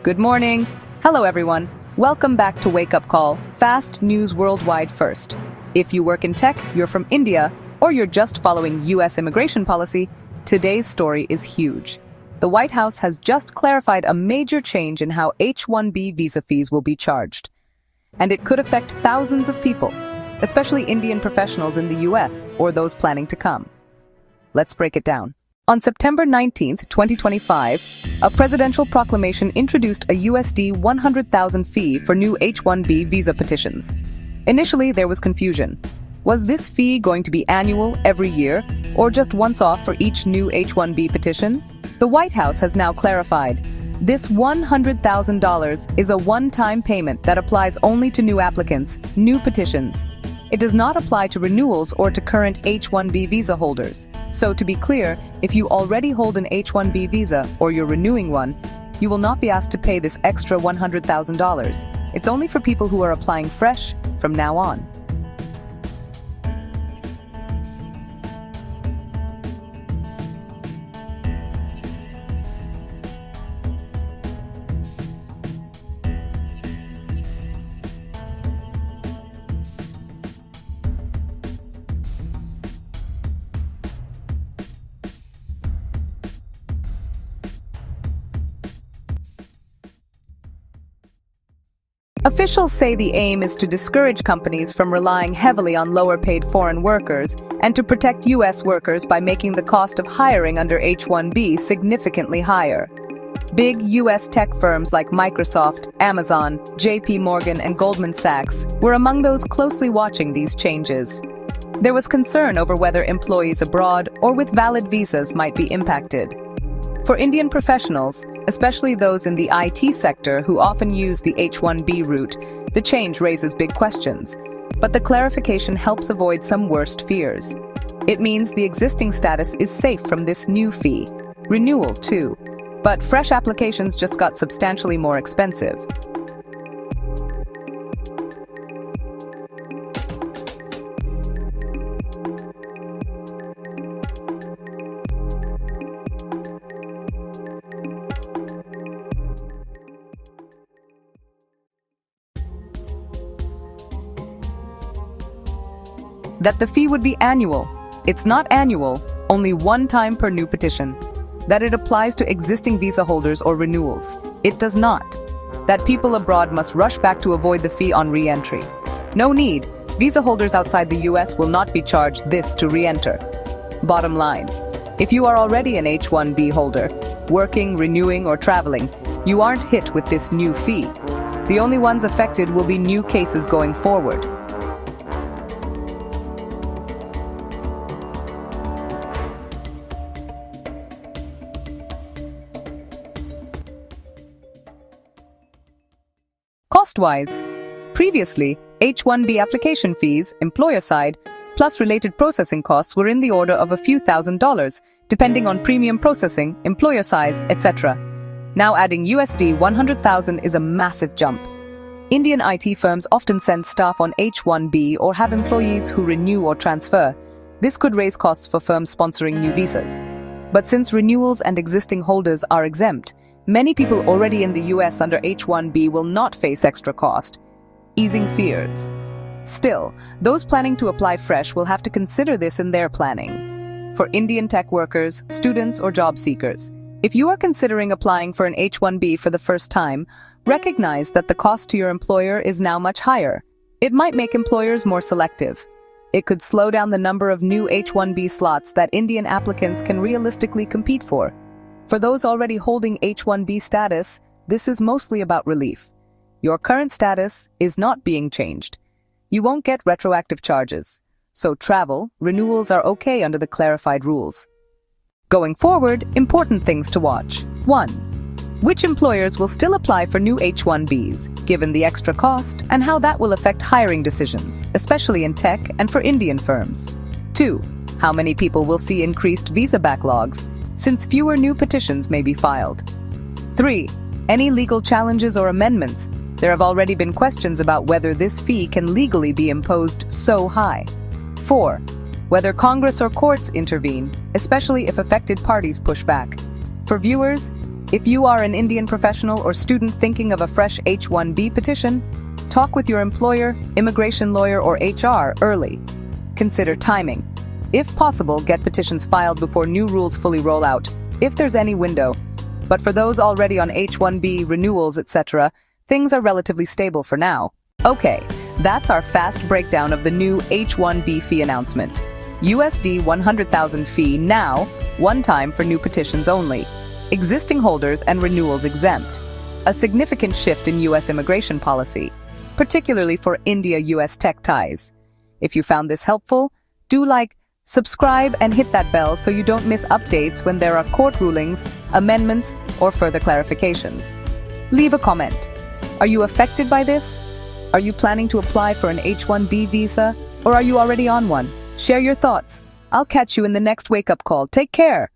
Good morning. Hello, everyone. Welcome back to Wake Up Call, fast news worldwide first. If you work in tech, you're from India, or you're just following US immigration policy, today's story is huge. The White House has just clarified a major change in how H-1B visa fees will be charged. And it could affect thousands of people, especially Indian professionals in the US or those planning to come. Let's break it down. On September 19, 2025, a presidential proclamation introduced a USD 100,000 fee for new H-1B visa petitions. Initially, there was confusion. Was this fee going to be annual every year, or just once off for each new H-1B petition? The White House has now clarified. This $100,000 is a one-time payment that applies only to new applicants, new petitions. It does not apply to renewals or to current H-1B visa holders. So to be clear, if you already hold an H-1B visa or you're renewing one, you will not be asked to pay this extra $100,000. It's only for people who are applying fresh from now on. Officials say the aim is to discourage companies from relying heavily on lower-paid foreign workers and to protect U.S. workers by making the cost of hiring under H-1B significantly higher. Big U.S. tech firms like Microsoft, Amazon, J.P. Morgan, and Goldman Sachs were among those closely watching these changes. There was concern over whether employees abroad or with valid visas might be impacted. For Indian professionals, especially those in the IT sector who often use the H-1B route, the change raises big questions. But the clarification helps avoid some worst fears. It means the existing status is safe from this new fee. Renewal, too. But fresh applications just got substantially more expensive. That the fee would be annual. It's not annual, only one time per new petition. That it applies to existing visa holders or renewals. It does not. That people abroad must rush back to avoid the fee on re-entry. No need. Visa holders outside the US will not be charged this to re-enter. Bottom line, if you are already an H-1B holder, working, renewing, or traveling, you aren't hit with this new fee. The only ones affected will be new cases going forward. Cost-wise, previously, H-1B application fees, employer side, plus related processing costs were in the order of a few $1,000s, depending on premium processing, employer size, etc. Now adding USD 100,000 is a massive jump. Indian IT firms often send staff on H-1B or have employees who renew or transfer. This could raise costs for firms sponsoring new visas. But since renewals and existing holders are exempt, many people already in the US under H-1B will not face extra cost, easing fears. Still, those planning to apply fresh will have to consider this in their planning. For Indian tech workers, students, or job seekers, if you are considering applying for an H-1B for the first time, recognize that the cost to your employer is now much higher. It might make employers more selective. It could slow down the number of new H-1B slots that Indian applicants can realistically compete for. For those already holding H-1B status, this is mostly about relief. Your current status is not being changed. You won't get retroactive charges. So travel, renewals are okay under the clarified rules. Going forward, important things to watch. 1. Which employers will still apply for new H-1Bs, given the extra cost, and how that will affect hiring decisions, especially in tech and for Indian firms. 2. How many people will see increased visa backlogs, since fewer new petitions may be filed. 3. Any legal challenges or amendments. There have already been questions about whether this fee can legally be imposed so high. 4. Whether Congress or courts intervene, especially if affected parties push back. For viewers, If you are an Indian professional or student thinking of a fresh H-1B petition, talk with your employer, immigration lawyer, or HR early. Consider timing. If possible, get petitions filed before new rules fully roll out, if there's any window. But for those already on H-1B, renewals, etc., things are relatively stable for now. Okay, that's our fast breakdown of the new H-1B fee announcement. USD 100,000 fee now, one time for new petitions only. Existing holders and renewals exempt. A significant shift in US immigration policy, particularly for India-US tech ties. If you found this helpful, do subscribe and hit that bell so you don't miss updates when there are court rulings, amendments, or further clarifications. Leave a comment. Are you affected by this? Are you planning to apply for an H-1B visa, or are you already on one? Share your thoughts. I'll catch you in the next wake-up call. Take care.